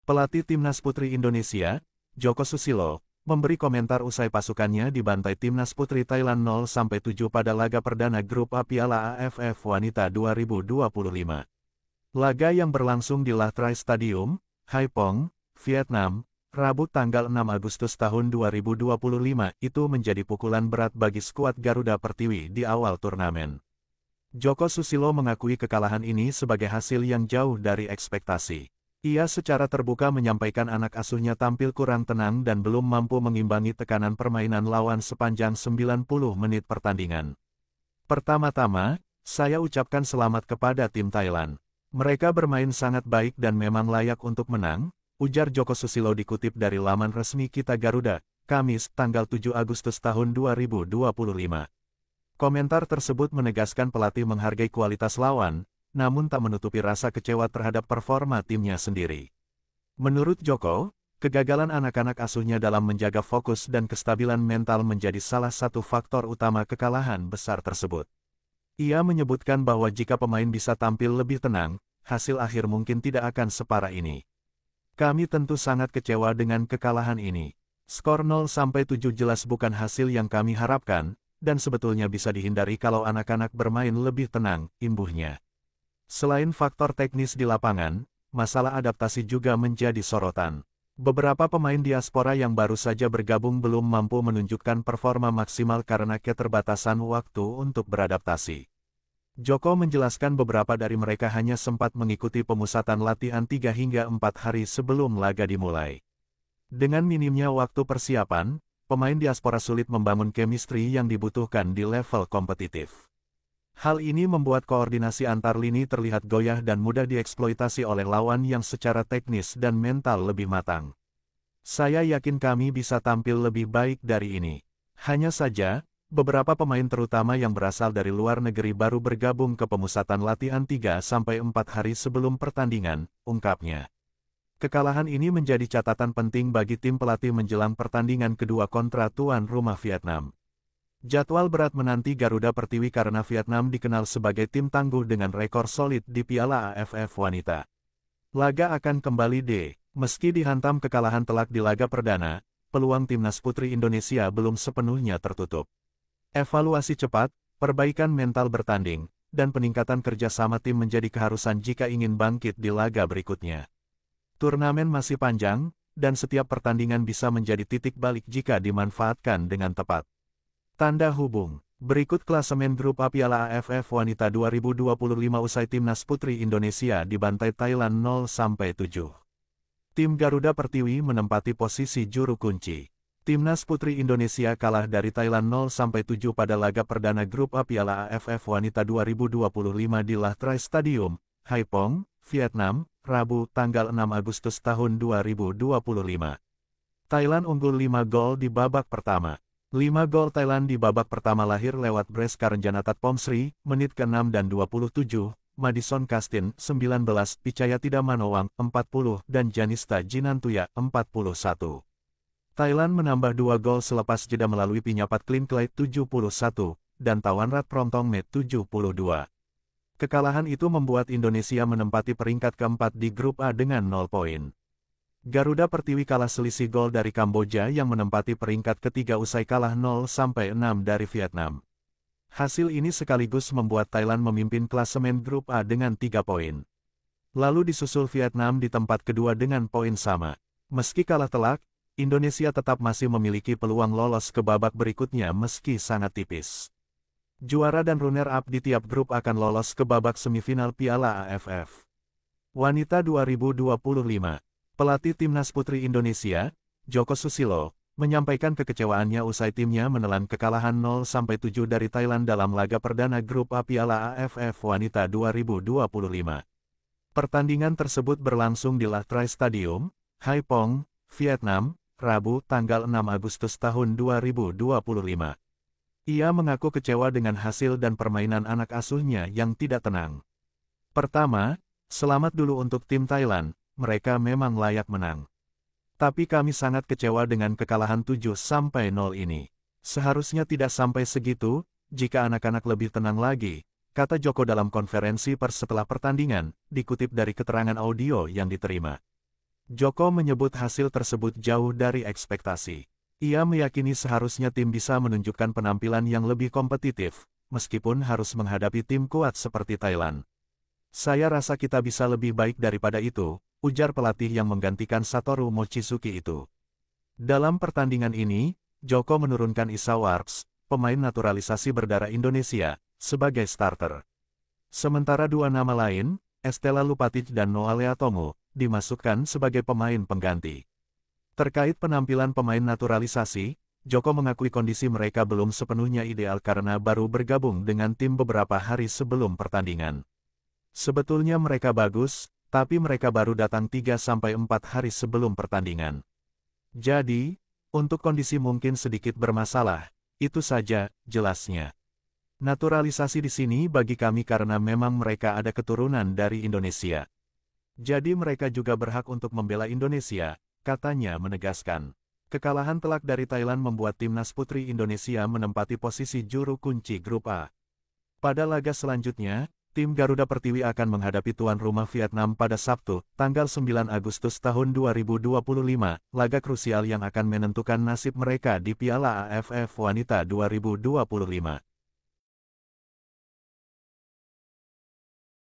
Pelatih Timnas Putri Indonesia, Joko Susilo, memberi komentar usai pasukannya dibantai Timnas Putri Thailand 0-7 pada laga perdana Grup A Piala AFF Wanita 2025. Laga yang berlangsung di Lathrai Stadium, Haiphong, Vietnam, Rabu tanggal 6 Agustus tahun 2025 itu menjadi pukulan berat bagi skuad Garuda Pertiwi di awal turnamen. Joko Susilo mengakui kekalahan ini sebagai hasil yang jauh dari ekspektasi. Ia secara terbuka menyampaikan anak asuhnya tampil kurang tenang dan belum mampu mengimbangi tekanan permainan lawan sepanjang 90 menit pertandingan. Pertama-tama, saya ucapkan selamat kepada tim Thailand. Mereka bermain sangat baik dan memang layak untuk menang, ujar Joko Susilo dikutip dari laman resmi Kita Garuda, Kamis, tanggal 7 Agustus tahun 2025. Komentar tersebut menegaskan pelatih menghargai kualitas lawan, namun tak menutupi rasa kecewa terhadap performa timnya sendiri. Menurut Joko, kegagalan anak-anak asuhnya dalam menjaga fokus dan kestabilan mental menjadi salah satu faktor utama kekalahan besar tersebut. Ia menyebutkan bahwa jika pemain bisa tampil lebih tenang, hasil akhir mungkin tidak akan separah ini. Kami tentu sangat kecewa dengan kekalahan ini. Skor 0-7 jelas bukan hasil yang kami harapkan, dan sebetulnya bisa dihindari kalau anak-anak bermain lebih tenang, imbuhnya. Selain faktor teknis di lapangan, masalah adaptasi juga menjadi sorotan. Beberapa pemain diaspora yang baru saja bergabung belum mampu menunjukkan performa maksimal karena keterbatasan waktu untuk beradaptasi. Joko menjelaskan beberapa dari mereka hanya sempat mengikuti pemusatan latihan 3 hingga 4 hari sebelum laga dimulai. Dengan minimnya waktu persiapan, pemain diaspora sulit membangun chemistry yang dibutuhkan di level kompetitif. Hal ini membuat koordinasi antar lini terlihat goyah dan mudah dieksploitasi oleh lawan yang secara teknis dan mental lebih matang. Saya yakin kami bisa tampil lebih baik dari ini. Hanya saja, beberapa pemain terutama yang berasal dari luar negeri baru bergabung ke pemusatan latihan 3-4 hari sebelum pertandingan, ungkapnya. Kekalahan ini menjadi catatan penting bagi tim pelatih menjelang pertandingan kedua kontra tuan rumah Vietnam. Jadwal berat menanti Garuda Pertiwi karena Vietnam dikenal sebagai tim tangguh dengan rekor solid di Piala AFF Wanita. Laga akan kembali meski dihantam kekalahan telak di laga perdana, peluang Timnas Putri Indonesia belum sepenuhnya tertutup. Evaluasi cepat, perbaikan mental bertanding, dan peningkatan kerjasama tim menjadi keharusan jika ingin bangkit di laga berikutnya. Turnamen masih panjang, dan setiap pertandingan bisa menjadi titik balik jika dimanfaatkan dengan tepat. Tanda hubung. Berikut klasemen Grup A Piala AFF Wanita 2025 usai Timnas Putri Indonesia dibantai Thailand 0-7. Tim Garuda Pertiwi menempati posisi juru kunci. Timnas Putri Indonesia kalah dari Thailand 0-7 pada laga perdana Grup A Piala AFF Wanita 2025 di Lathrai Stadium, Haiphong, Vietnam, Rabu tanggal 6 Agustus tahun 2025. Thailand unggul 5 gol di babak pertama. 5 gol Thailand di babak pertama lahir lewat brace Karenjanatat Pomsri, menit ke-6 dan 27, Madison Kastin, 19, Picayatida Manowang, 40, dan Janista Jinantuya, 41. Thailand menambah 2 gol selepas jeda melalui Pinyapat Klinclay, 71, dan Tawanrat Promtongmet, 72. Kekalahan itu membuat Indonesia menempati peringkat keempat di Grup A dengan 0 poin. Garuda Pertiwi kalah selisih gol dari Kamboja yang menempati peringkat ketiga usai kalah 0-6 dari Vietnam. Hasil ini sekaligus membuat Thailand memimpin klasemen Grup A dengan 3 poin. Lalu disusul Vietnam di tempat kedua dengan poin sama. Meski kalah telak, Indonesia tetap masih memiliki peluang lolos ke babak berikutnya meski sangat tipis. Juara dan runner-up di tiap grup akan lolos ke babak semifinal Piala AFF Wanita 2025. Pelatih Timnas Putri Indonesia, Joko Susilo, menyampaikan kekecewaannya usai timnya menelan kekalahan 0-7 dari Thailand dalam laga perdana Grup A Piala AFF Wanita 2025. Pertandingan tersebut berlangsung di Lathrai Stadium, Haiphong, Vietnam, Rabu tanggal 6 Agustus tahun 2025. Ia mengaku kecewa dengan hasil dan permainan anak asuhnya yang tidak tenang. Pertama, selamat dulu untuk tim Thailand. Mereka memang layak menang. Tapi kami sangat kecewa dengan kekalahan 7-0 ini. Seharusnya tidak sampai segitu, jika anak-anak lebih tenang lagi, kata Joko dalam konferensi pers setelah pertandingan, dikutip dari keterangan audio yang diterima. Joko menyebut hasil tersebut jauh dari ekspektasi. Ia meyakini seharusnya tim bisa menunjukkan penampilan yang lebih kompetitif, meskipun harus menghadapi tim kuat seperti Thailand. Saya rasa kita bisa lebih baik daripada itu, ujar pelatih yang menggantikan Satoru Mochizuki itu. Dalam pertandingan ini, Joko menurunkan Issa Warks, pemain naturalisasi berdarah Indonesia, sebagai starter. Sementara dua nama lain, Estela Lupatic dan Noah Leatomo, dimasukkan sebagai pemain pengganti. Terkait penampilan pemain naturalisasi, Joko mengakui kondisi mereka belum sepenuhnya ideal karena baru bergabung dengan tim beberapa hari sebelum pertandingan. Sebetulnya mereka bagus, tapi mereka baru datang 3-4 hari sebelum pertandingan. Jadi, untuk kondisi mungkin sedikit bermasalah, itu saja, jelasnya. Naturalisasi di sini bagi kami karena memang mereka ada keturunan dari Indonesia. Jadi mereka juga berhak untuk membela Indonesia, katanya menegaskan. Kekalahan telak dari Thailand membuat timnas putri Indonesia menempati posisi juru kunci grup A. Pada laga selanjutnya, tim Garuda Pertiwi akan menghadapi tuan rumah Vietnam pada Sabtu, tanggal 9 Agustus tahun 2025, laga krusial yang akan menentukan nasib mereka di Piala AFF Wanita 2025.